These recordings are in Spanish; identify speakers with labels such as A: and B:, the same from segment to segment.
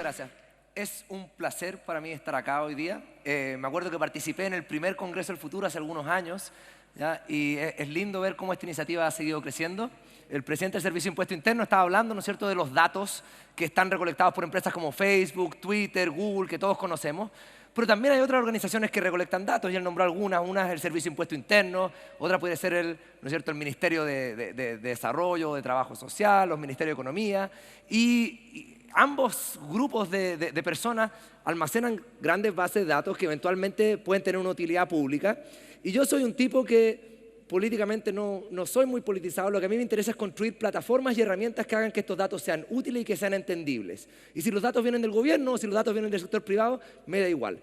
A: Muchas gracias. Es un placer para mí estar acá hoy día. Me acuerdo que participé en el primer Congreso del Futuro hace algunos años, ¿ya? Y es lindo ver cómo esta iniciativa ha seguido creciendo. El presidente del Servicio de Impuesto Interno estaba hablando, ¿no es cierto?, de los datos que están recolectados por empresas como Facebook, Twitter, Google, que todos conocemos. Pero también hay otras organizaciones que recolectan datos, y él nombró algunas. Una es el Servicio de Impuesto Interno, otra puede ser ¿no es cierto?, el Ministerio de Desarrollo, de Trabajo Social, los Ministerios de Economía. Y ambos grupos de personas almacenan grandes bases de datos que eventualmente pueden tener una utilidad pública. Y yo soy un tipo que políticamente no soy muy politizado. Lo que a mí me interesa es construir plataformas y herramientas que hagan que estos datos sean útiles y que sean entendibles. Y si los datos vienen del gobierno o si los datos vienen del sector privado, me da igual.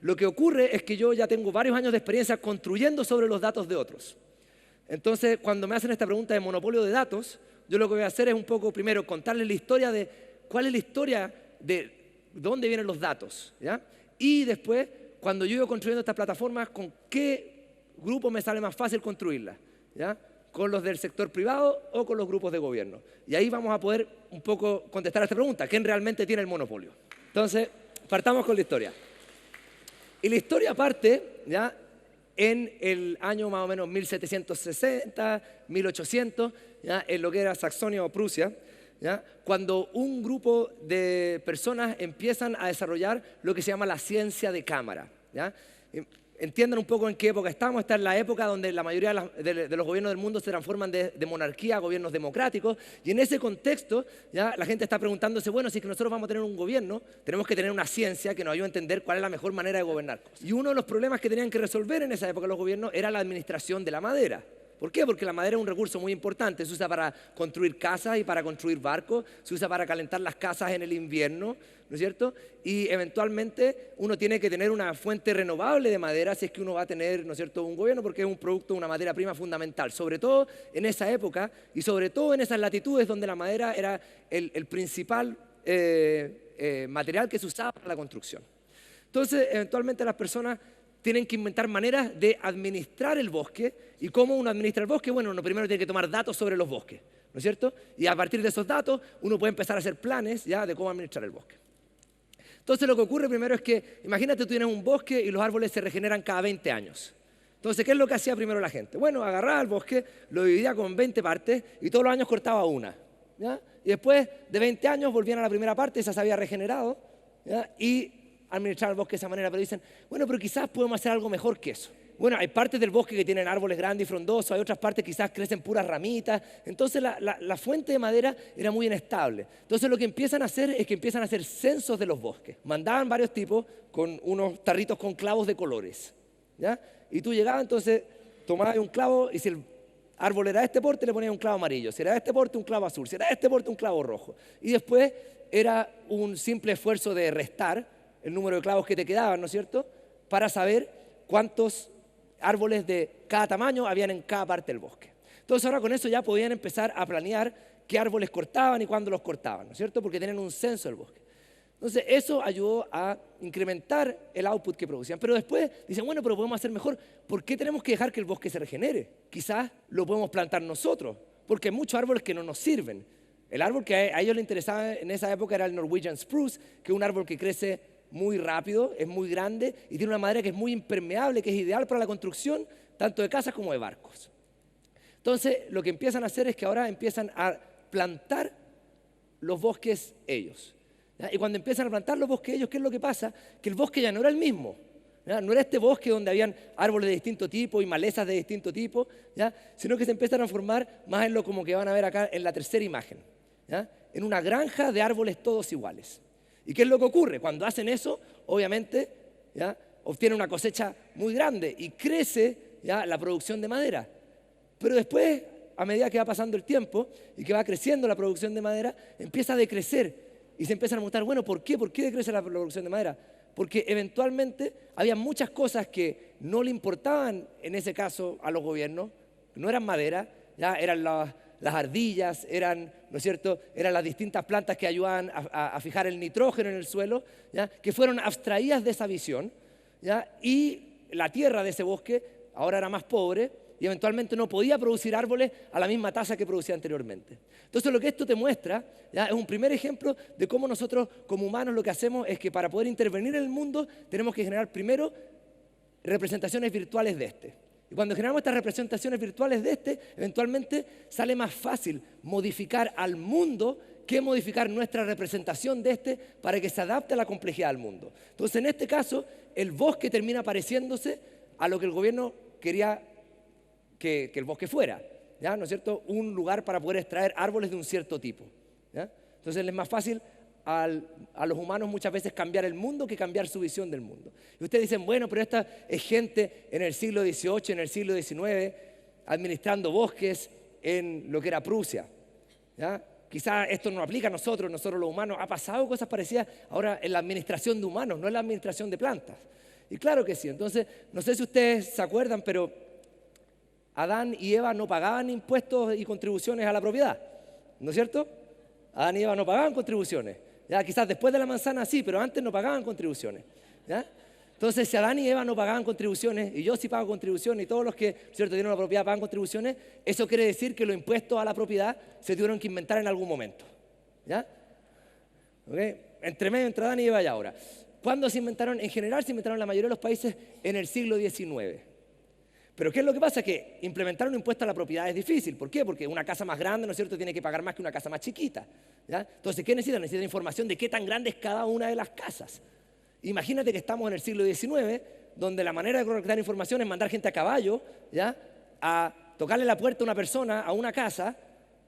A: Lo que ocurre es que yo ya tengo varios años de experiencia construyendo sobre los datos de otros. Entonces, cuando me hacen esta pregunta de monopolio de datos, yo lo que voy a hacer es un poco, primero, contarles la historia de cuál es la historia de dónde vienen los datos, ¿ya? Y después, cuando yo iba construyendo estas plataformas, con qué grupo me sale más fácil construirlas, ¿ya? ¿Con los del sector privado o con los grupos de gobierno? Y ahí vamos a poder un poco contestar a esta pregunta: ¿quién realmente tiene el monopolio? Entonces, partamos con la historia. Y la historia parte, ¿ya?, en el año más o menos 1760, 1800, ¿ya?, en lo que era Saxonia o Prusia, ¿ya?, cuando un grupo de personas empiezan a desarrollar lo que se llama la ciencia de cámara, ¿ya? Entiendan un poco en qué época estamos. Esta es la época donde la mayoría de los gobiernos del mundo se transforman de monarquía a gobiernos democráticos, y en ese contexto ya la gente está preguntándose, bueno, si es que nosotros vamos a tener un gobierno, tenemos que tener una ciencia que nos ayude a entender cuál es la mejor manera de gobernar. Y uno de los problemas que tenían que resolver en esa época los gobiernos era la administración de la madera. ¿Por qué? Porque la madera es un recurso muy importante. Se usa para construir casas y para construir barcos, se usa para calentar las casas en el invierno, ¿no es cierto? Y eventualmente uno tiene que tener una fuente renovable de madera si es que uno va a tener, ¿no es cierto?, un gobierno, porque es un producto, una materia prima fundamental, sobre todo en esa época y sobre todo en esas latitudes donde la madera era el principal material que se usaba para la construcción. Entonces, eventualmente las personas tienen que inventar maneras de administrar el bosque. ¿Y cómo uno administra el bosque? Bueno, uno primero tiene que tomar datos sobre los bosques, ¿no es cierto? Y a partir de esos datos uno puede empezar a hacer planes ya de cómo administrar el bosque. Entonces lo que ocurre primero es que, imagínate, tú tienes un bosque y los árboles se regeneran cada 20 años. Entonces, ¿qué es lo que hacía primero la gente? Bueno, agarraba el bosque, lo dividía con 20 partes y todos los años cortaba una, ¿ya? Y después de 20 años volvían a la primera parte, esa se había regenerado, ¿ya?, y administrar el bosque de esa manera. Pero dicen, bueno, pero quizás podemos hacer algo mejor que eso. Bueno, hay partes del bosque que tienen árboles grandes y frondosos, hay otras partes que quizás crecen puras ramitas. Entonces la fuente de madera era muy inestable. Entonces lo que empiezan a hacer es que empiezan a hacer censos de los bosques. Mandaban varios tipos con unos tarritos con clavos de colores, ¿ya? Y tú llegabas, entonces tomabas un clavo, y si el árbol era de este porte, le ponías un clavo amarillo. Si era de este porte, un clavo azul. Si era de este porte, un clavo rojo. Y después era un simple esfuerzo de restar el número de clavos que te quedaban, ¿no es cierto?, para saber cuántos árboles de cada tamaño habían en cada parte del bosque. Entonces ahora con eso ya podían empezar a planear qué árboles cortaban y cuándo los cortaban, ¿no es cierto?, porque tenían un censo del bosque. Entonces eso ayudó a incrementar el output que producían. Pero después dicen, bueno, pero podemos hacer mejor. ¿Por qué tenemos que dejar que el bosque se regenere? Quizás lo podemos plantar nosotros, porque hay muchos árboles que no nos sirven. El árbol que a ellos les interesaba en esa época era el Norwegian Spruce, que es un árbol que crece muy rápido, es muy grande y tiene una madera que es muy impermeable, que es ideal para la construcción tanto de casas como de barcos. Entonces lo que empiezan a hacer es que ahora empiezan a plantar los bosques ellos, ¿ya? Y cuando empiezan a plantar los bosques ellos, ¿qué es lo que pasa? Que el bosque ya no era el mismo, ¿ya? No era este bosque donde habían árboles de distinto tipo y malezas de distinto tipo, ¿ya?, sino que se empiezan a formar más en lo como que van a ver acá en la tercera imagen, ¿ya?, en una granja de árboles todos iguales. ¿Y qué es lo que ocurre? Cuando hacen eso, obviamente, ¿ya?, obtienen una cosecha muy grande y crece, ¿ya?, la producción de madera. Pero después, a medida que va pasando el tiempo y que va creciendo la producción de madera, empieza a decrecer y se empiezan a preguntar, bueno, ¿por qué? ¿Por qué decrece la producción de madera? Porque eventualmente había muchas cosas que no le importaban, en ese caso, a los gobiernos, no eran madera, ya eran las ardillas, eran, ¿no es cierto?, eran las distintas plantas que ayudaban a fijar el nitrógeno en el suelo, ¿ya?, que fueron abstraídas de esa visión, ¿ya?, y la tierra de ese bosque ahora era más pobre y eventualmente no podía producir árboles a la misma tasa que producía anteriormente. Entonces lo que esto te muestra, ¿ya?, es un primer ejemplo de cómo nosotros como humanos lo que hacemos es que para poder intervenir en el mundo tenemos que generar primero representaciones virtuales de este. Y cuando generamos estas representaciones virtuales de este, eventualmente sale más fácil modificar al mundo que modificar nuestra representación de este para que se adapte a la complejidad del mundo. Entonces, en este caso, el bosque termina pareciéndose a lo que el gobierno quería que el bosque fuera, ¿ya? ¿No es cierto? Un lugar para poder extraer árboles de un cierto tipo, ¿ya? Entonces, es más fácil a los humanos muchas veces cambiar el mundo que cambiar su visión del mundo. Y ustedes dicen, bueno, pero esta es gente en el siglo XVIII, en el siglo XIX, administrando bosques en lo que era Prusia, ¿ya? Quizás esto no aplica a nosotros los humanos. Ha pasado cosas parecidas ahora en la administración de humanos, no en la administración de plantas. Y claro que sí. Entonces, no sé si ustedes se acuerdan, pero Adán y Eva no pagaban impuestos y contribuciones a la propiedad, ¿no es cierto? Adán y Eva no pagaban contribuciones. Ya, quizás después de la manzana sí, pero antes no pagaban contribuciones, ¿ya? Entonces, si Adán y Eva no pagaban contribuciones, y yo sí pago contribuciones, y todos los que, ¿cierto?, tienen una propiedad pagan contribuciones, eso quiere decir que los impuestos a la propiedad se tuvieron que inventar en algún momento, ¿ya? ¿Okay? Entre medio, entre Adán y Eva y ahora. ¿Cuándo se inventaron? En general se inventaron en la mayoría de los países en el siglo XIX. Pero ¿qué es lo que pasa? Que implementar un impuesto a la propiedad es difícil. ¿Por qué? Porque una casa más grande, ¿no es cierto?, tiene que pagar más que una casa más chiquita, ¿ya? Entonces, ¿qué necesitan? Necesitan información de qué tan grande es cada una de las casas. Imagínate que estamos en el siglo XIX, donde la manera de recolectar información es mandar gente a caballo, ¿ya?, a tocarle la puerta a una persona, a una casa,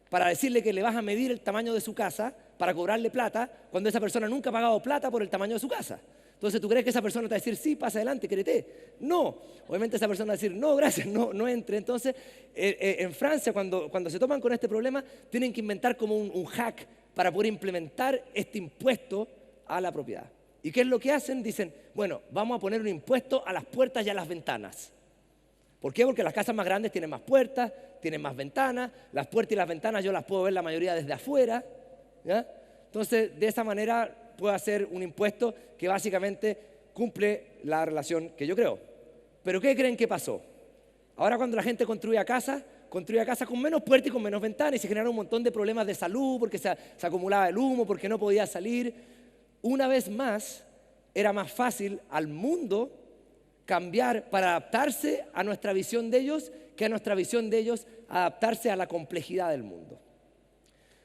A: para decirle que le vas a medir el tamaño de su casa, para cobrarle plata, cuando esa persona nunca ha pagado plata por el tamaño de su casa. Entonces, ¿tú crees que esa persona te va a decir, sí, pasa adelante, créete? No. Obviamente esa persona va a decir, no, gracias, no entre. Entonces, en Francia, cuando se toman con este problema, tienen que inventar como un hack para poder implementar este impuesto a la propiedad. ¿Y qué es lo que hacen? Dicen, bueno, vamos a poner un impuesto a las puertas y a las ventanas. ¿Por qué? Porque las casas más grandes tienen más puertas, tienen más ventanas. Las puertas y las ventanas yo las puedo ver la mayoría desde afuera, ¿ya? Entonces, de esa manera puedo hacer un impuesto que básicamente cumple la relación que yo creo. ¿Pero qué creen que pasó? Ahora cuando la gente construía casas con menos puertas y con menos ventanas y se generaron un montón de problemas de salud porque se acumulaba el humo, porque no podía salir. Una vez más, era más fácil al mundo cambiar para adaptarse a nuestra visión de ellos que a nuestra visión de ellos adaptarse a la complejidad del mundo.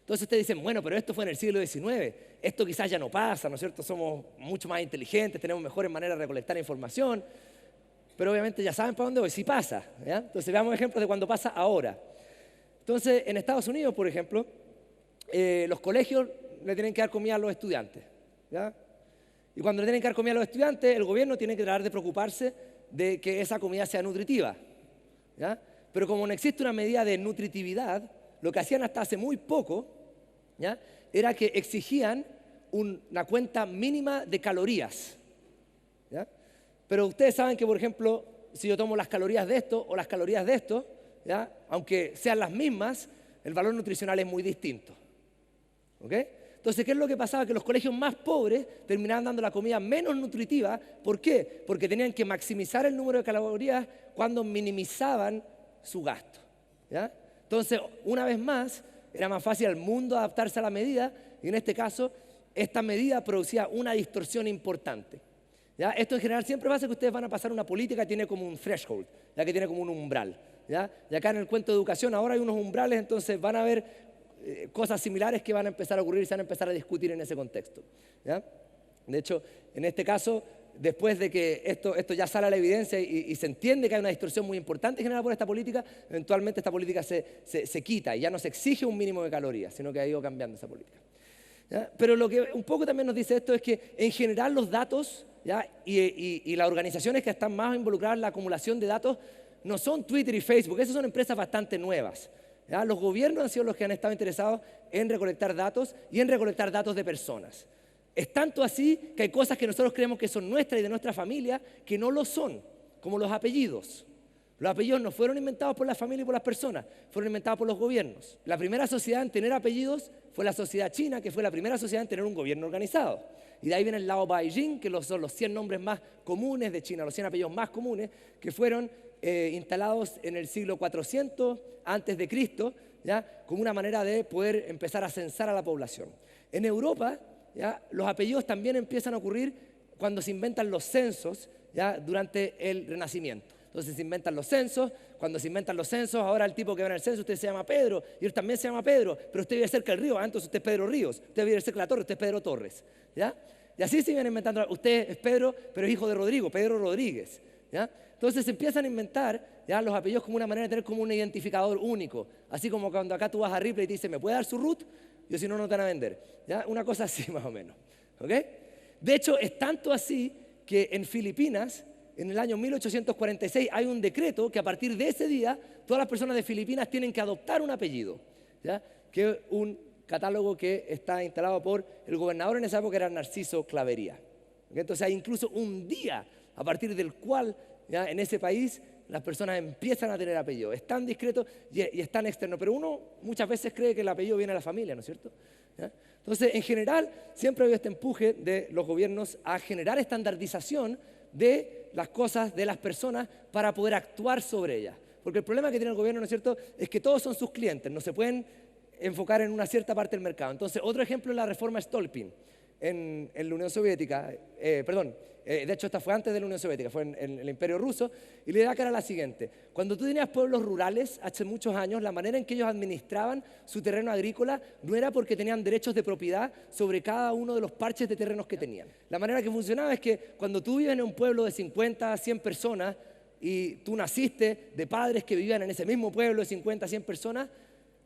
A: Entonces ustedes dicen, bueno, pero esto fue en el siglo XIX, esto quizás ya no pasa, ¿no es cierto? Somos mucho más inteligentes, tenemos mejores maneras de recolectar información, pero obviamente ya saben para dónde voy, sí pasa, ¿ya? Entonces veamos ejemplos de cuando pasa ahora. Entonces, en Estados Unidos, por ejemplo, los colegios le tienen que dar comida a los estudiantes, ¿ya? Y cuando le tienen que dar comida a los estudiantes, el gobierno tiene que tratar de preocuparse de que esa comida sea nutritiva, ¿ya? Pero como no existe una medida de nutritividad, lo que hacían hasta hace muy poco, ¿ya?, era que exigían una cuenta mínima de calorías, ¿ya? Pero ustedes saben que, por ejemplo, si yo tomo las calorías de esto o las calorías de esto, ¿ya?, aunque sean las mismas, el valor nutricional es muy distinto, ¿ok? Entonces, ¿qué es lo que pasaba? Que los colegios más pobres terminaban dando la comida menos nutritiva. ¿Por qué? Porque tenían que maximizar el número de calorías cuando minimizaban su gasto, ¿ya? Entonces, una vez más, era más fácil al mundo adaptarse a la medida, y en este caso, esta medida producía una distorsión importante, ¿ya? Esto en general siempre pasa que ustedes van a pasar una política que tiene como un threshold, ya que tiene como un umbral, ¿ya? Y acá en el cuento de educación ahora hay unos umbrales, entonces van a haber cosas similares que van a empezar a ocurrir y se van a empezar a discutir en ese contexto, ¿ya? De hecho, en este caso, después de que esto ya sale a la evidencia y se entiende que hay una distorsión muy importante generada por esta política, eventualmente esta política se quita y ya no se exige un mínimo de calorías, sino que ha ido cambiando esa política, ¿ya? Pero lo que un poco también nos dice esto es que en general los datos, ¿ya?, y las organizaciones que están más involucradas en la acumulación de datos no son Twitter y Facebook, esas son empresas bastante nuevas, ¿ya? Los gobiernos han sido los que han estado interesados en recolectar datos y en recolectar datos de personas. Es tanto así que hay cosas que nosotros creemos que son nuestras y de nuestra familia que no lo son, como los apellidos. Los apellidos no fueron inventados por la familia y por las personas, fueron inventados por los gobiernos. La primera sociedad en tener apellidos fue la sociedad china, que fue la primera sociedad en tener un gobierno organizado. Y de ahí viene el Lao Baijing, que son los 100 nombres más comunes de China, los 100 apellidos más comunes, que fueron
B: instalados en el siglo 400 antes de Cristo, ¿ya? Como una manera de poder empezar a censar a la población. En Europa, ¿ya? Los apellidos también empiezan a ocurrir cuando se inventan los censos, ¿ya? Durante el Renacimiento. Entonces se inventan los censos. Cuando se inventan los censos, ahora el tipo que va en el censo, usted se llama Pedro, y él también se llama Pedro, pero usted vive cerca del río, entonces usted es Pedro Ríos, usted vive cerca de la torre, usted es Pedro Torres, ¿ya? Y así se vienen inventando, usted es Pedro, pero es hijo de Rodrigo, Pedro Rodríguez, ¿ya? Entonces se empiezan a inventar, ¿ya? Los apellidos como una manera de tener como un identificador único, así como cuando acá tú vas a Ripley y te dice, ¿me puede dar su root? Yo si no, no te van a vender, ¿ya? Una cosa así más o menos, ¿ok? De hecho, es tanto así que en Filipinas, en el año 1846 hay un decreto que a partir de ese día todas las personas de Filipinas tienen que adoptar un apellido, ¿ya? Que es un catálogo que está instalado por el gobernador en esa época, era Narciso Clavería. ¿Okay? Entonces hay incluso un día a partir del cual, ¿ya? En ese país las personas empiezan a tener apellido. Es tan discreto y es tan externo, pero uno muchas veces cree que el apellido viene de la familia, ¿no es cierto? ¿Ya? Entonces, en general, siempre ha habido este empuje de los gobiernos a generar estandardización de las cosas, de las personas, para poder actuar sobre ellas. Porque el problema que tiene el gobierno, ¿no es cierto?, es que todos son sus clientes, no se pueden enfocar en una cierta parte del mercado. Entonces, otro ejemplo es la reforma Stolpin en la Unión Soviética, de hecho esta fue antes de la Unión Soviética, fue en el Imperio Ruso, y la idea que era la siguiente: cuando tú tenías pueblos rurales hace muchos años, la manera en que ellos administraban su terreno agrícola no era porque tenían derechos de propiedad sobre cada uno de los parches de terrenos que tenían. La manera que funcionaba es que cuando tú vives en un pueblo de 50 a 100 personas y tú naciste de padres que vivían en ese mismo pueblo de 50 a 100 personas,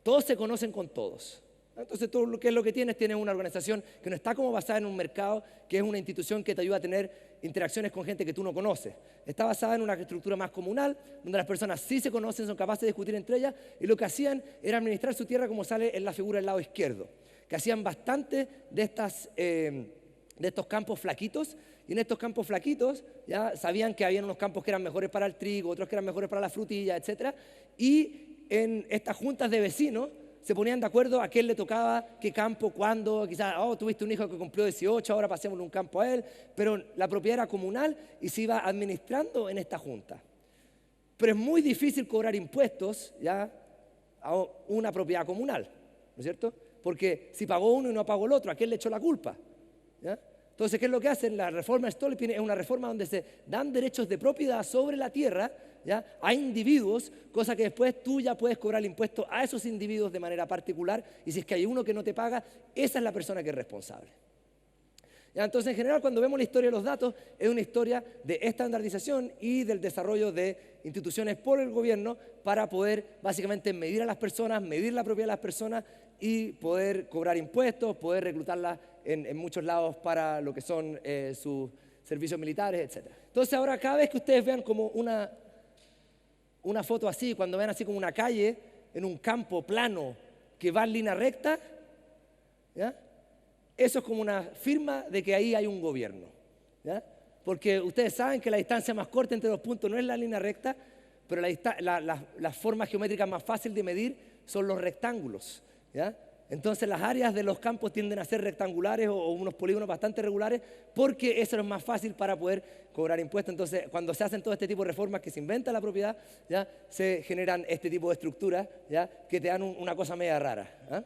B: todos se conocen con todos. Entonces, tú lo que es lo que tienes una organización que no está como basada en un mercado, que es una institución que te ayuda a tener interacciones con gente que tú no conoces. Está basada en una estructura más comunal, donde las personas sí se conocen, son capaces de discutir entre ellas, y lo que hacían era administrar su tierra como sale en la figura del lado izquierdo, que hacían bastante de estos campos flaquitos, y en estos campos flaquitos ya sabían que había unos campos que eran mejores para el trigo, otros que eran mejores para la frutilla, etc. Y en estas juntas de vecinos se ponían de acuerdo a quién le tocaba, qué campo, cuándo, quizás, tuviste un hijo que cumplió 18, ahora pasémosle un campo a él, pero la propiedad era comunal y se iba administrando en esta junta. Pero es muy difícil cobrar impuestos ya a una propiedad comunal, ¿no es cierto? Porque si pagó uno y no pagó el otro, ¿a quién le echó la culpa? ¿Ya? Entonces, ¿qué es lo que hacen? La reforma Stolpin es una reforma donde se dan derechos de propiedad sobre la tierra, ¿ya? A individuos, cosa que después tú ya puedes cobrar el impuesto a esos individuos de manera particular, y si es que hay uno que no te paga, esa es la persona que es responsable. ¿Ya? Entonces, en general, cuando vemos la historia de los datos, es una historia de estandarización y del desarrollo de instituciones por el gobierno para poder básicamente medir a las personas, medir la propiedad de las personas y poder cobrar impuestos, poder reclutarlas en muchos lados para lo que son sus servicios militares, etc. Entonces, ahora cada vez que ustedes vean como una foto así, cuando vean así como una calle en un campo plano que va en línea recta, ¿ya? Eso es como una firma de que ahí hay un gobierno, ¿ya? Porque ustedes saben que la distancia más corta entre los puntos no es la línea recta, pero las formas geométricas más fáciles de medir son los rectángulos, ¿ya? Entonces las áreas de los campos tienden a ser rectangulares o unos polígonos bastante regulares, porque eso es más fácil para poder cobrar impuestos. Entonces, cuando se hacen todo este tipo de reformas que se inventa la propiedad, ¿ya? Se generan este tipo de estructuras, ¿ya? Que te dan una cosa media rara, ¿ya?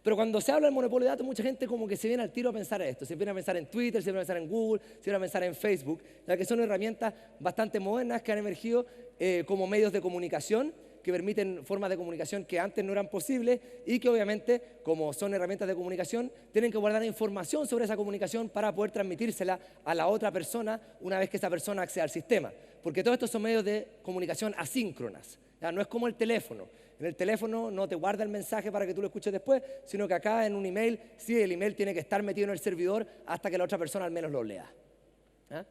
B: Pero cuando se habla del monopolio de datos, mucha gente como que se viene al tiro a pensar esto. Se viene a pensar en Twitter, se viene a pensar en Google, se viene a pensar en Facebook, ya que son herramientas bastante modernas que han emergido como medios de comunicación, que permiten formas de comunicación que antes no eran posibles y que obviamente, como son herramientas de comunicación, tienen que guardar información sobre esa comunicación para poder transmitírsela a la otra persona una vez que esa persona acceda al sistema. Porque todos estos son medios de comunicación asíncronas, ¿ya? No es como el teléfono. En el teléfono no te guarda el mensaje para que tú lo escuches después, sino que acá en un email, sí, el email tiene que estar metido en el servidor hasta que la otra persona al menos lo lea, ¿ya?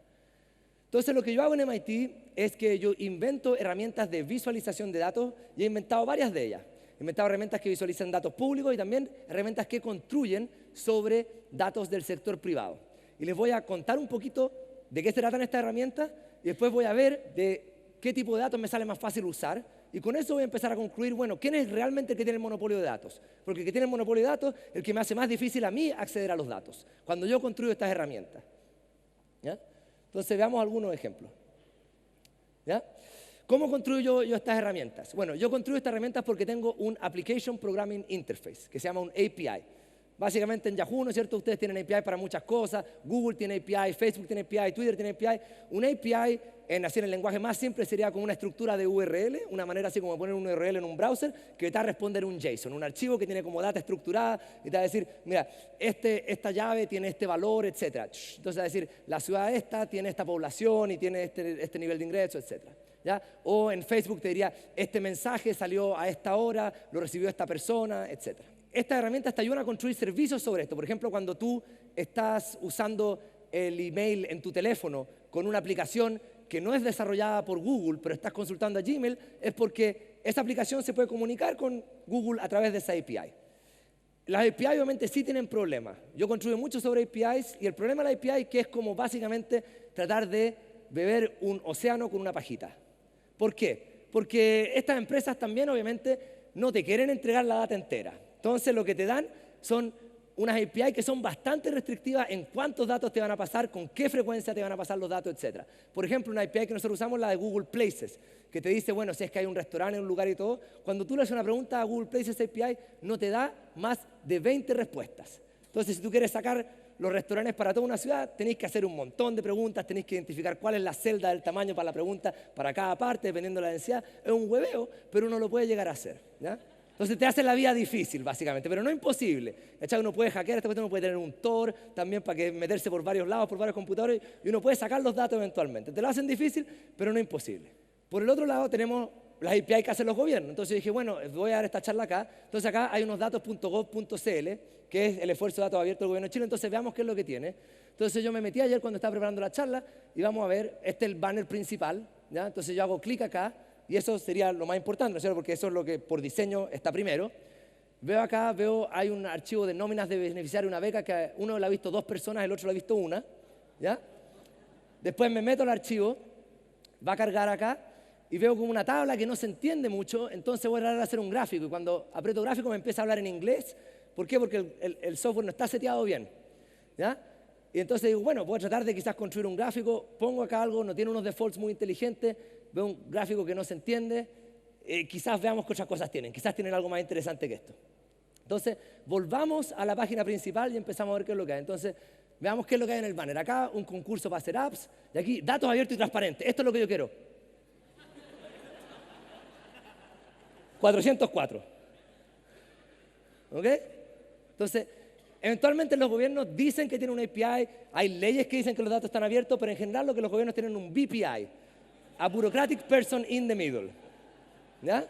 B: Entonces, lo que yo hago en MIT es que yo invento herramientas de visualización de datos y he inventado varias de ellas. He inventado herramientas que visualizan datos públicos y también herramientas que construyen sobre datos del sector privado. Y les voy a contar un poquito de qué se tratan estas herramientas y después voy a ver de qué tipo de datos me sale más fácil usar. Y con eso voy a empezar a concluir, bueno, ¿quién es realmente el que tiene el monopolio de datos? Porque el que tiene el monopolio de datos es el que me hace más difícil a mí acceder a los datos, cuando yo construyo estas herramientas, ¿ya? Entonces, veamos algunos ejemplos, ¿ya? ¿Cómo construyo yo estas herramientas? Bueno, yo construyo estas herramientas porque tengo un Application Programming Interface, que se llama un API. Básicamente en Yahoo, ¿no es cierto? Ustedes tienen API para muchas cosas, Google tiene API, Facebook tiene API, Twitter tiene API. Un API, así en el lenguaje más simple, sería como una estructura de URL, una manera así como poner un URL en un browser que te va a responder un JSON, un archivo que tiene como data estructurada y te va a decir, mira, esta llave tiene este valor, etc. Entonces va a decir, la ciudad esta tiene esta población y tiene este nivel de ingreso, etc. ¿Ya? O en Facebook te diría, este mensaje salió a esta hora, lo recibió esta persona, etc. Estas herramientas te ayudan a construir servicios sobre esto. Por ejemplo, cuando tú estás usando el email en tu teléfono con una aplicación que no es desarrollada por Google, pero estás consultando a Gmail, es porque esa aplicación se puede comunicar con Google a través de esa API. Las API obviamente sí tienen problemas. Yo construyo mucho sobre APIs y el problema de la API es que es como básicamente tratar de beber un océano con una pajita. ¿Por qué? Porque estas empresas también obviamente no te quieren entregar la data entera. Entonces lo que te dan son unas API que son bastante restrictivas en cuántos datos te van a pasar, con qué frecuencia te van a pasar los datos, etc. Por ejemplo, una API que nosotros usamos es la de Google Places, que te dice, bueno, si es que hay un restaurante en un lugar y todo, cuando tú le haces una pregunta a Google Places API, no te da más de 20 respuestas. Entonces, si tú quieres sacar los restaurantes para toda una ciudad, tenéis que hacer un montón de preguntas, tenéis que identificar cuál es la celda del tamaño para la pregunta para cada parte, dependiendo de la densidad. Es un hueveo, pero uno lo puede llegar a hacer, ¿ya? Entonces te hace la vida difícil, básicamente, pero no imposible. Uno puede hackear, uno puede tener un Tor también para que meterse por varios lados, por varios computadores, y uno puede sacar los datos eventualmente. Te lo hacen difícil, pero no imposible. Por el otro lado tenemos las API que hacen los gobiernos. Entonces dije, bueno, voy a dar esta charla acá. Entonces acá hay unos datos.gov.cl, que es el esfuerzo de datos abiertos del gobierno de Chile. Entonces veamos qué es lo que tiene. Entonces yo me metí ayer cuando estaba preparando la charla y vamos a ver, este es el banner principal, ¿ya? Entonces yo hago clic acá. Y eso sería lo más importante, ¿no es cierto? Porque eso es lo que por diseño está primero. Veo acá, hay un archivo de nóminas de beneficiario, una beca que uno lo ha visto 2 personas, el otro lo ha visto una, ¿ya? Después me meto al archivo, va a cargar acá y veo como una tabla que no se entiende mucho, entonces voy a tratar de hacer un gráfico y cuando aprieto gráfico me empieza a hablar en inglés. ¿Por qué? Porque el software no está seteado bien, ¿ya? Y entonces digo, bueno, voy a tratar de quizás construir un gráfico, pongo acá algo, no tiene unos defaults muy inteligentes, veo un gráfico que no se entiende, quizás veamos qué otras cosas tienen, quizás tienen algo más interesante que esto. Entonces, volvamos a la página principal y empezamos a ver qué es lo que hay. Entonces, veamos qué es lo que hay en el banner. Acá, un concurso para hacer apps, y aquí, datos abiertos y transparentes. Esto es lo que yo quiero. 404. ¿Ok? Entonces, eventualmente los gobiernos dicen que tienen un API, hay leyes que dicen que los datos están abiertos, pero en general lo que los gobiernos tienen un BPI, a Bureaucratic Person in the Middle, ¿ya?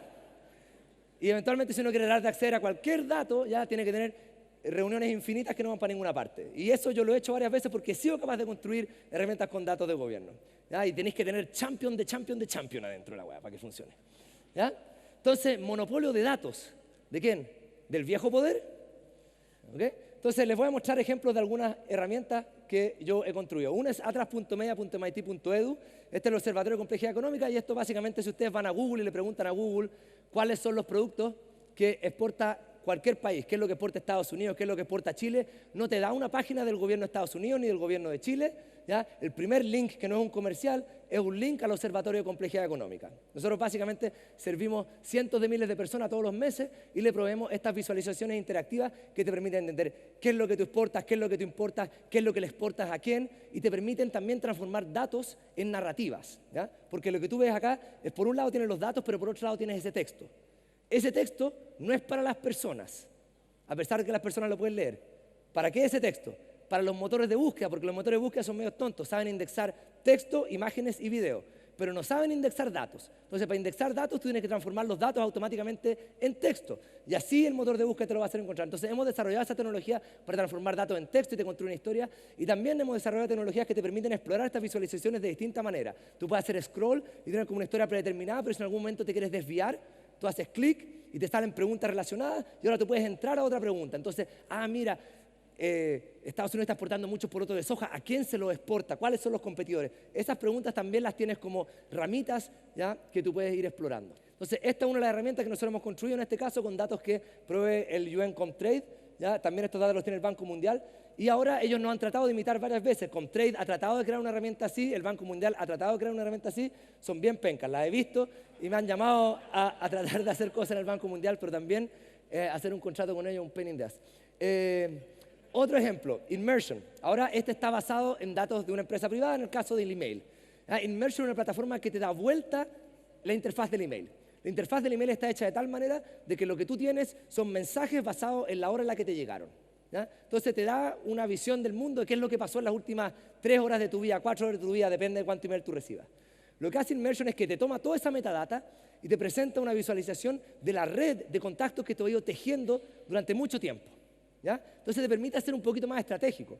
B: Y eventualmente si uno quiere dar de acceder a cualquier dato, ya tiene que tener reuniones infinitas que no van para ninguna parte. Y eso yo lo he hecho varias veces porque he sido capaz de construir herramientas con datos de gobierno, ¿ya? Y tenéis que tener champion de champion de champion adentro de la web para que funcione, ¿ya? Entonces, monopolio de datos. ¿De quién? ¿Del viejo poder? ¿Okay? Entonces, les voy a mostrar ejemplos de algunas herramientas que yo he construido. Una es atlas.media.mit.edu. Este es el Observatorio de Complejidad Económica y esto básicamente si ustedes van a Google y le preguntan a Google cuáles son los productos que exporta cualquier país, qué es lo que exporta Estados Unidos, qué es lo que exporta Chile, no te da una página del gobierno de Estados Unidos ni del gobierno de Chile, ¿ya? El primer link, que no es un comercial, es un link al Observatorio de Complejidad Económica. Nosotros básicamente servimos cientos de miles de personas todos los meses y le proveemos estas visualizaciones interactivas que te permiten entender qué es lo que tú exportas, qué es lo que tú importas, qué es lo que le exportas a quién y te permiten también transformar datos en narrativas, ¿ya? Porque lo que tú ves acá es por un lado tienes los datos, pero por otro lado tienes ese texto. Ese texto no es para las personas, a pesar de que las personas lo pueden leer. ¿Para qué ese texto? Para los motores de búsqueda, porque los motores de búsqueda son medio tontos, saben indexar texto, imágenes y video, pero no saben indexar datos. Entonces, para indexar datos, tú tienes que transformar los datos automáticamente en texto, y así el motor de búsqueda te lo va a hacer encontrar. Entonces, hemos desarrollado esa tecnología para transformar datos en texto y te construir una historia, y también hemos desarrollado tecnologías que te permiten explorar estas visualizaciones de distinta manera. Tú puedes hacer scroll y tener como una historia predeterminada, pero si en algún momento te quieres desviar, tú haces clic y te salen preguntas relacionadas y ahora tú puedes entrar a otra pregunta. Entonces, mira, Estados Unidos está exportando muchos porotos de soja, ¿a quién se lo exporta? ¿Cuáles son los competidores? Esas preguntas también las tienes como ramitas, ¿ya? Que tú puedes ir explorando. Entonces, esta es una de las herramientas que nosotros hemos construido en este caso con datos que provee el UN Comtrade, ¿ya? También estos datos los tiene el Banco Mundial. Y ahora ellos nos han tratado de imitar varias veces. Comtrade ha tratado de crear una herramienta así, el Banco Mundial ha tratado de crear una herramienta así. Son bien pencas, las he visto y me han llamado a tratar de hacer cosas en el Banco Mundial, pero también hacer un contrato con ellos, un pain in the ass. Otro ejemplo, Immersion. Ahora este está basado en datos de una empresa privada, en el caso del email. Immersion es una plataforma que te da vuelta la interfaz del email. La interfaz del email está hecha de tal manera de que lo que tú tienes son mensajes basados en la hora en la que te llegaron, ¿ya? Entonces te da una visión del mundo de qué es lo que pasó en las últimas 3 horas de tu vida, 4 horas de tu vida, depende de cuánto email tú recibas. Lo que hace Immersion es que te toma toda esa metadata y te presenta una visualización de la red de contactos que te he ido tejiendo durante mucho tiempo, ¿ya? Entonces te permite ser un poquito más estratégico.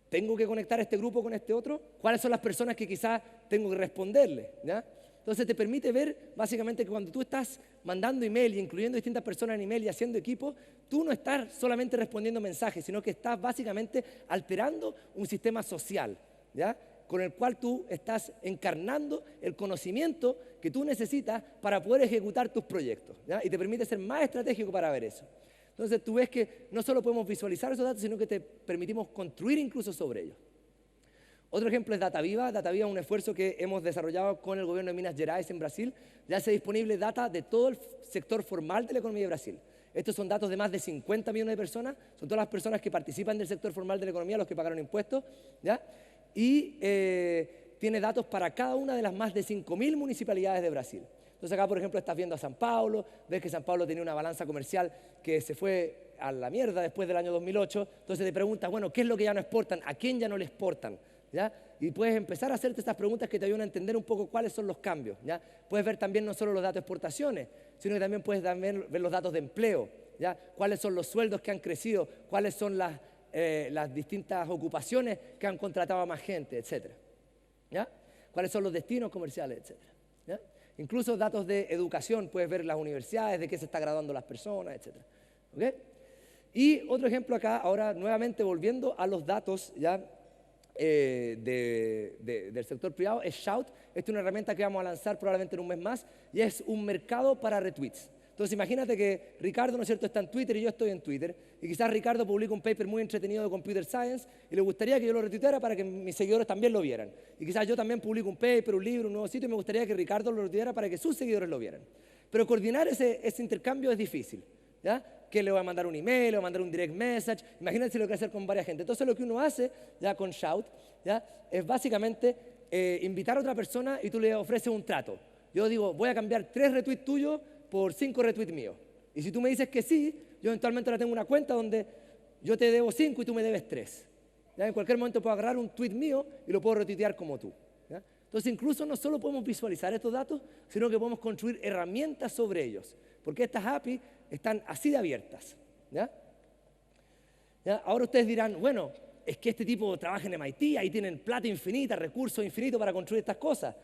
B: ¿Tengo que conectar este grupo con este otro? ¿Cuáles son las personas que quizás tengo que responderle, ¿ya? Entonces te permite ver básicamente que cuando tú estás mandando email y incluyendo distintas personas en email y haciendo equipo, tú no estás solamente respondiendo mensajes, sino que estás básicamente alterando un sistema social, ¿ya? Con el cual tú estás encarnando el conocimiento que tú necesitas para poder ejecutar tus proyectos, ¿ya? Y te permite ser más estratégico para ver eso. Entonces tú ves que no solo podemos visualizar esos datos, sino que te permitimos construir incluso sobre ellos. Otro ejemplo es DataViva. DataViva es un esfuerzo que hemos desarrollado con el gobierno de Minas Gerais en Brasil. Ya hace disponible data de todo el sector formal de la economía de Brasil. Estos son datos de más de 50 millones de personas. Son todas las personas que participan del sector formal de la economía, los que pagaron impuestos, ¿ya? Y tiene datos para cada una de las más de 5.000 municipalidades de Brasil. Entonces acá, por ejemplo, estás viendo a São Paulo, ves que São Paulo tenía una balanza comercial que se fue a la mierda después del año 2008. Entonces te preguntas, bueno, ¿qué es lo que ya no exportan? ¿A quién ya no le exportan? ¿Ya? Y puedes empezar a hacerte estas preguntas que te ayudan a entender un poco cuáles son los cambios, ¿ya? Puedes ver también no solo los datos de exportaciones, sino que también puedes ver los datos de empleo, ¿ya? Cuáles son los sueldos que han crecido, cuáles son las distintas ocupaciones que han contratado a más gente, etcétera, ¿ya? Cuáles son los destinos comerciales, etcétera, ¿ya? Incluso datos de educación, puedes ver las universidades, de qué se está graduando las personas, etcétera, ¿okay? Y otro ejemplo acá, ahora nuevamente volviendo a los datos, ¿ya? Del sector privado, es Shout. Esta es una herramienta que vamos a lanzar probablemente en un mes más y es un mercado para retweets. Entonces imagínate que Ricardo, ¿no es cierto?, está en Twitter y yo estoy en Twitter y quizás Ricardo publica un paper muy entretenido de Computer Science y le gustaría que yo lo retuiteara para que mis seguidores también lo vieran. Y quizás yo también publico un paper, un libro, un nuevo sitio y me gustaría que Ricardo lo retuiteara para que sus seguidores lo vieran. Pero coordinar ese intercambio es difícil, ¿ya? Que le voy a mandar un email, le voy a mandar un direct message. Imagínate si lo que hacer con varias gente. Entonces lo que uno hace ya con Shout, ¿ya? Es básicamente invitar a otra persona y tú le ofreces un trato. Yo digo, voy a cambiar 3 retweets tuyos por 5 retweets míos. Y si tú me dices que sí, yo eventualmente ahora tengo una cuenta donde yo te debo 5 y tú me debes 3. ¿Ya? En cualquier momento puedo agarrar un tweet mío y lo puedo retuitear como tú, ¿ya? Entonces incluso no solo podemos visualizar estos datos, sino que podemos construir herramientas sobre ellos. Porque estas APIs están así de abiertas, ¿ya? ¿Ya? Ahora ustedes dirán, bueno, es que este tipo trabaja en MIT, ahí tienen plata infinita, recursos infinitos para construir estas cosas.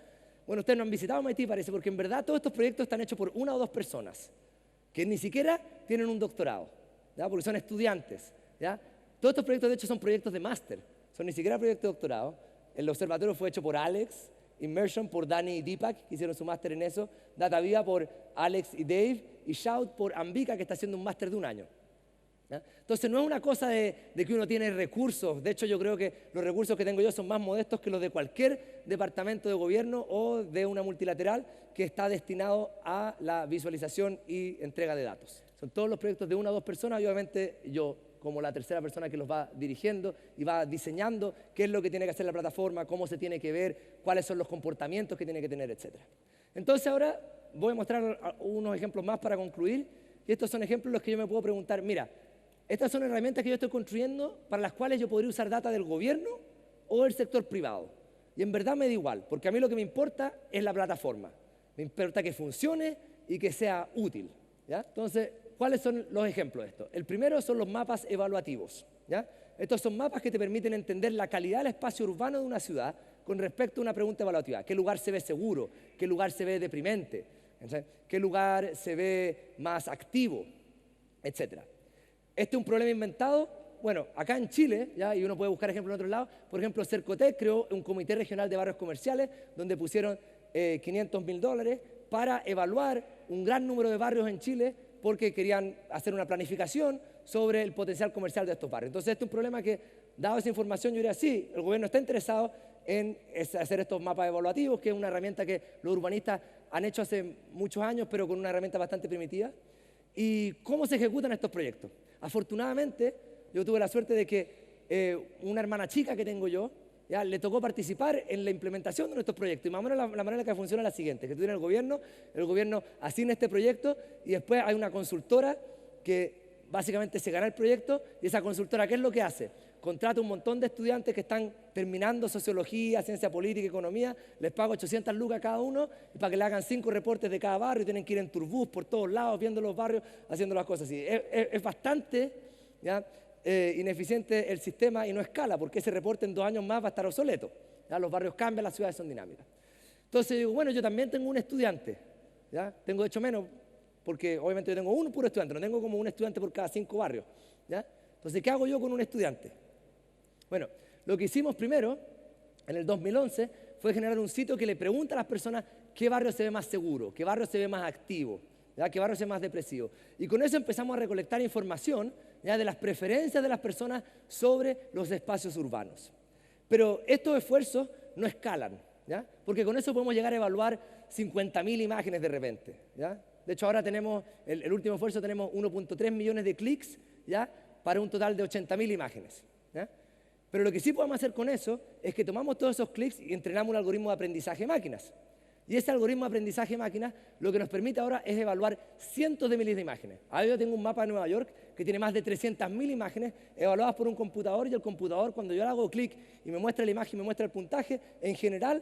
B: Bueno, ustedes no han visitado MIT, parece, porque en verdad todos estos proyectos están hechos por 1 o 2 personas que ni siquiera tienen un doctorado, ¿ya? Porque son estudiantes, ¿ya? Todos estos proyectos, de hecho, son proyectos de máster, son ni siquiera proyectos de doctorado. El observatorio fue hecho por Alex, Immersion por Dani y Deepak, que hicieron su máster en eso, DataViva por Alex y Dave, y Shout por Ambika, que está haciendo un máster de 1 año. ¿Ya? Entonces no es una cosa de que uno tiene recursos. De hecho, yo creo que los recursos que tengo yo son más modestos que los de cualquier departamento de gobierno o de una multilateral que está destinado a la visualización y entrega de datos. Son todos los proyectos de 1 o 2 personas y obviamente yo, como la tercera persona que los va dirigiendo y va diseñando qué es lo que tiene que hacer la plataforma, cómo se tiene que ver, cuáles son los comportamientos que tiene que tener, etc. Entonces ahora voy a mostrar unos ejemplos más para concluir, y estos son ejemplos en los que yo me puedo preguntar, mira, estas son herramientas que yo estoy construyendo para las cuales yo podría usar data del gobierno o del sector privado. Y en verdad me da igual, porque a mí lo que me importa es la plataforma. Me importa que funcione y que sea útil, ¿ya? Entonces, ¿cuáles son los ejemplos de esto? El primero son los mapas evaluativos, ¿ya? Estos son mapas que te permiten entender la calidad del espacio urbano de una ciudad con respecto a una pregunta evaluativa. ¿Qué lugar se ve seguro? ¿Qué lugar se ve deprimente? ¿Qué lugar se ve más activo? Etcétera. ¿Este es un problema inventado? Bueno, acá en Chile, ¿ya? Y uno puede buscar ejemplos en otros lados, por ejemplo, Cercotec creó un comité regional de barrios comerciales donde pusieron $500.000 para evaluar un gran número de barrios en Chile porque querían hacer una planificación sobre el potencial comercial de estos barrios. Entonces, este es un problema que, dado esa información, yo diría, sí, el gobierno está interesado en hacer estos mapas evaluativos, que es una herramienta que los urbanistas han hecho hace muchos años, pero con una herramienta bastante primitiva. ¿Y cómo se ejecutan estos proyectos? Afortunadamente, yo tuve la suerte de que una hermana chica que tengo yo, ya le tocó participar en la implementación de nuestros proyectos. Y más o menos la manera que funciona es la siguiente, que tú tienes el gobierno asigna este proyecto y después hay una consultora que básicamente se gana el proyecto y esa consultora, ¿qué es lo que hace? Contrata un montón de estudiantes que están terminando sociología, ciencia política, economía, les paga 800 lucas a cada uno y para que le hagan 5 reportes de cada barrio y tienen que ir en turbús por todos lados, viendo los barrios, haciendo las cosas así. Es bastante, ¿ya? Ineficiente el sistema y no escala, porque ese reporte en 2 años más va a estar obsoleto. ¿Ya? Los barrios cambian, las ciudades son dinámicas. Entonces digo, bueno, yo también tengo un estudiante, ¿ya? Tengo de hecho menos, porque obviamente yo tengo un puro estudiante, no tengo como un estudiante por cada 5 barrios. ¿Ya? Entonces, ¿qué hago yo con un estudiante? Bueno, lo que hicimos primero, en el 2011, fue generar un sitio que le pregunta a las personas qué barrio se ve más seguro, qué barrio se ve más activo, ¿ya? Qué barrio se ve más depresivo. Y con eso empezamos a recolectar información, ¿ya? De las preferencias de las personas sobre los espacios urbanos. Pero estos esfuerzos no escalan, ¿ya? Porque con eso podemos llegar a evaluar 50.000 imágenes de repente, ¿ya? De hecho, ahora tenemos, el último esfuerzo tenemos 1.3 millones de clics, ¿ya? Para un total de 80.000 imágenes, ¿ya? Pero lo que sí podemos hacer con eso es que tomamos todos esos clics y entrenamos un algoritmo de aprendizaje de máquinas. Y ese algoritmo de aprendizaje de máquinas lo que nos permite ahora es evaluar cientos de miles de imágenes. Ahora yo tengo un mapa de Nueva York que tiene más de 300.000 imágenes evaluadas por un computador y el computador, cuando yo le hago clic y me muestra la imagen y me muestra el puntaje, en general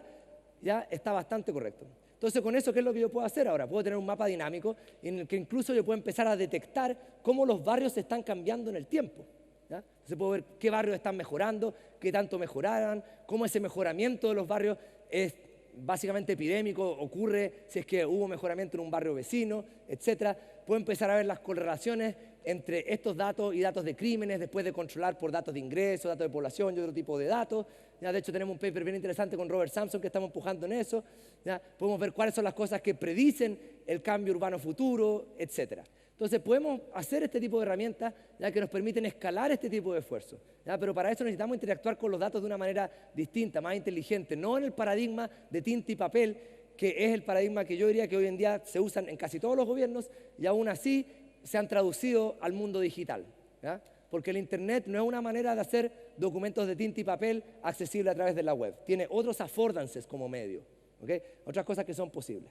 B: ya está bastante correcto. Entonces, con eso, ¿qué es lo que yo puedo hacer ahora? Puedo tener un mapa dinámico en el que incluso yo puedo empezar a detectar cómo los barrios se están cambiando en el tiempo, ¿ya? Entonces puedo ver qué barrios están mejorando, qué tanto mejoraron, cómo ese mejoramiento de los barrios es básicamente epidémico, ocurre si es que hubo mejoramiento en un barrio vecino, etc. Puedo empezar a ver las correlaciones entre estos datos y datos de crímenes, después de controlar por datos de ingresos, datos de población y otro tipo de datos. Ya, de hecho, tenemos un paper bien interesante con Robert Sampson que estamos empujando en eso. Ya, podemos ver cuáles son las cosas que predicen el cambio urbano futuro, etc. Entonces, podemos hacer este tipo de herramientas, ya, que nos permiten escalar este tipo de esfuerzos. ¿Ya? Pero para eso necesitamos interactuar con los datos de una manera distinta, más inteligente, no en el paradigma de tinta y papel, que es el paradigma que yo diría que hoy en día se usan en casi todos los gobiernos y aún así se han traducido al mundo digital, ¿ya? Porque el Internet no es una manera de hacer documentos de tinta y papel accesibles a través de la web. Tiene otros affordances como medio, ¿okay? Otras cosas que son posibles.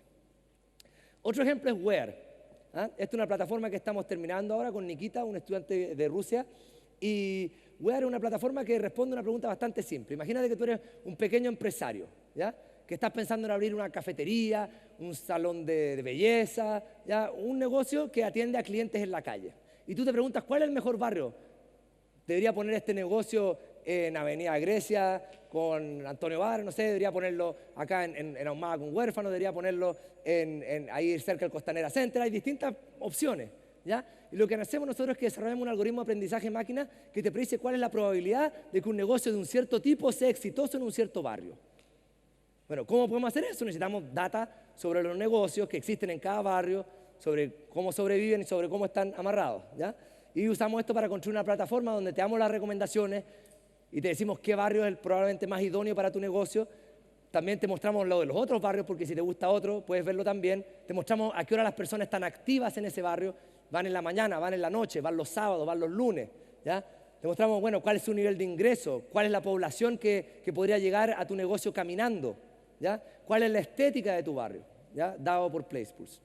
B: Otro ejemplo es Where. ¿Ah? Esta es una plataforma que estamos terminando ahora con Nikita, un estudiante de Rusia. Y Where es una plataforma que responde a una pregunta bastante simple. Imagínate que tú eres un pequeño empresario, ¿ya? Que estás pensando en abrir una cafetería, un salón de belleza, ¿ya? Un negocio que atiende a clientes en la calle. Y tú te preguntas, ¿cuál es el mejor barrio? ¿Debería poner este negocio en Avenida Grecia con Antonio Bar? No sé, debería ponerlo acá en Ahumada con Huérfano, debería ponerlo ahí cerca del Costanera Center. Hay distintas opciones, ¿ya? Y lo que hacemos nosotros es que desarrollamos un algoritmo de aprendizaje máquina que te predice cuál es la probabilidad de que un negocio de un cierto tipo sea exitoso en un cierto barrio. Bueno, ¿cómo podemos hacer eso? Necesitamos data sobre los negocios que existen en cada barrio, sobre cómo sobreviven y sobre cómo están amarrados, ¿ya? Y usamos esto para construir una plataforma donde te damos las recomendaciones y te decimos qué barrio es el probablemente más idóneo para tu negocio. También te mostramos lo de los otros barrios, porque si te gusta otro, puedes verlo también. Te mostramos a qué hora las personas están activas en ese barrio. Van en la mañana, van en la noche, van los sábados, van los lunes, ¿ya? Te mostramos, bueno, cuál es su nivel de ingreso, cuál es la población que podría llegar a tu negocio caminando, ¿ya? Cuál es la estética de tu barrio, ¿ya? Dado por PlacePulse,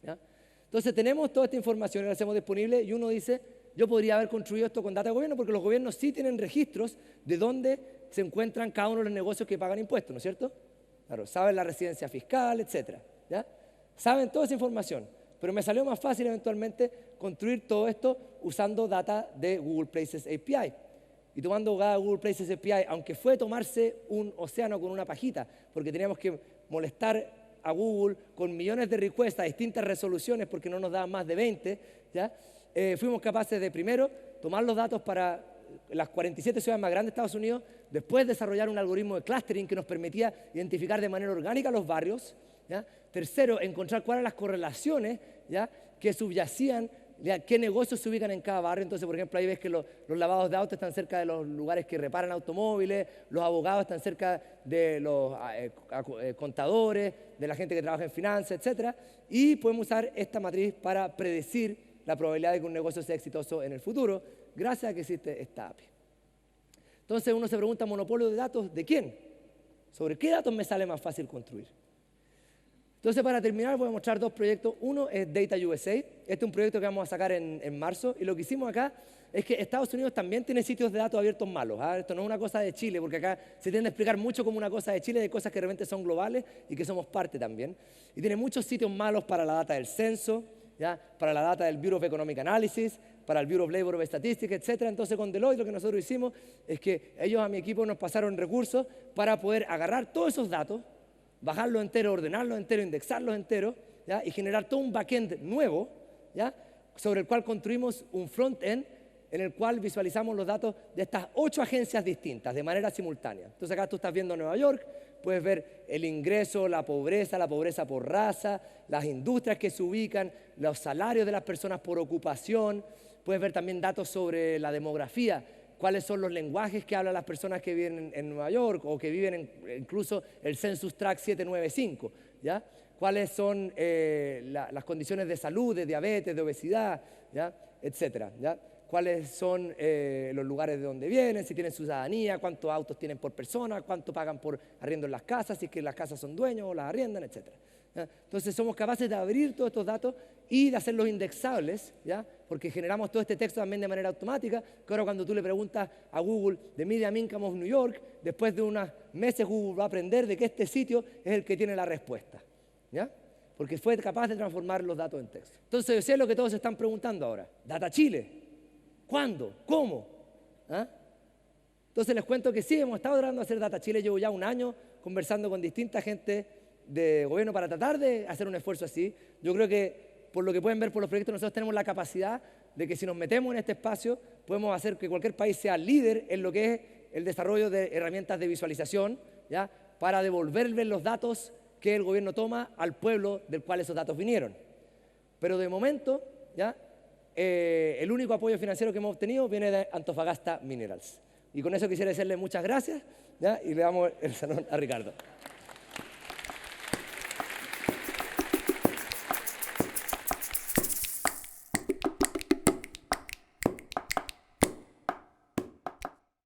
B: ¿ya? Entonces tenemos toda esta información y la hacemos disponible y uno dice, yo podría haber construido esto con data de gobierno porque los gobiernos sí tienen registros de dónde se encuentran cada uno de los negocios que pagan impuestos, ¿no es cierto? Claro, saben la residencia fiscal, etcétera, ¿ya? Saben toda esa información, pero me salió más fácil eventualmente construir todo esto usando data de Google Places API. Y tomando data de Google Places API, aunque fue tomarse un océano con una pajita, porque teníamos que molestar a Google con millones de requests a distintas resoluciones porque no nos daban más de 20, ¿ya? Fuimos capaces de primero tomar los datos para las 47 ciudades más grandes de Estados Unidos, después desarrollar un algoritmo de clustering que nos permitía identificar de manera orgánica los barrios, ¿ya? Tercero, encontrar cuáles eran las correlaciones, ¿ya? Que subyacían ya, qué negocios se ubican en cada barrio. Entonces, por ejemplo, ahí ves que los lavados de autos están cerca de los lugares que reparan automóviles, los abogados están cerca de los contadores, de la gente que trabaja en finanzas, etc. Y podemos usar esta matriz para predecir la probabilidad de que un negocio sea exitoso en el futuro, gracias a que existe esta API. Entonces uno se pregunta, ¿monopolio de datos de quién? ¿Sobre qué datos me sale más fácil construir? Entonces, para terminar, voy a mostrar dos proyectos. Uno es Data USA. Este es un proyecto que vamos a sacar en marzo. Y lo que hicimos acá es que Estados Unidos también tiene sitios de datos abiertos malos. Esto no es una cosa de Chile, porque acá se tiende a explicar mucho como una cosa de Chile, de cosas que realmente son globales y que somos parte también. Y tiene muchos sitios malos para la data del censo, ¿ya? Para la data del Bureau of Economic Analysis, para el Bureau of Labor Statistics, etc. Entonces, con Deloitte lo que nosotros hicimos es que ellos a mi equipo nos pasaron recursos para poder agarrar todos esos datos, bajarlos enteros, ordenarlos enteros, indexarlos enteros, ¿ya? Y generar todo un backend nuevo, ¿ya? Sobre el cual construimos un front-end en el cual visualizamos los datos de estas 8 agencias distintas de manera simultánea. Entonces acá tú estás viendo Nueva York, puedes ver el ingreso, la pobreza por raza, las industrias que se ubican, los salarios de las personas por ocupación, puedes ver también datos sobre la demografía, cuáles son los lenguajes que hablan las personas que viven en Nueva York o que viven incluso el Census Tract 795, ¿ya? Cuáles son las condiciones de salud, de diabetes, de obesidad, ¿ya? Etcétera, ¿ya? Cuáles son los lugares de donde vienen, si tienen ciudadanía, cuántos autos tienen por persona, cuánto pagan por arriendo en las casas, si es que las casas son dueños o las arriendan, etcétera. ¿Ya? Entonces somos capaces de abrir todos estos datos y de hacerlos indexables, ¿ya? Porque generamos todo este texto también de manera automática, que ahora cuando tú le preguntas a Google de Medium Income of New York, después de unos meses Google va a aprender de que este sitio es el que tiene la respuesta, ¿ya? Porque fue capaz de transformar los datos en texto. Entonces yo sé lo que todos se están preguntando ahora. Data Chile. ¿Cuándo? ¿Cómo? ¿Ah? Entonces les cuento que sí, hemos estado tratando de hacer Data Chile. Llevo ya un año conversando con distinta gente de gobierno para tratar de hacer un esfuerzo así. Yo creo que, por lo que pueden ver por los proyectos, nosotros tenemos la capacidad de que si nos metemos en este espacio, podemos hacer que cualquier país sea líder en lo que es el desarrollo de herramientas de visualización, ¿ya? Para devolverle los datos que el gobierno toma al pueblo del cual esos datos vinieron. Pero de momento, ¿ya? El único apoyo financiero que hemos obtenido viene de Antofagasta Minerals. Y con eso quisiera decirle muchas gracias, ¿ya? Y le damos el salón a Ricardo.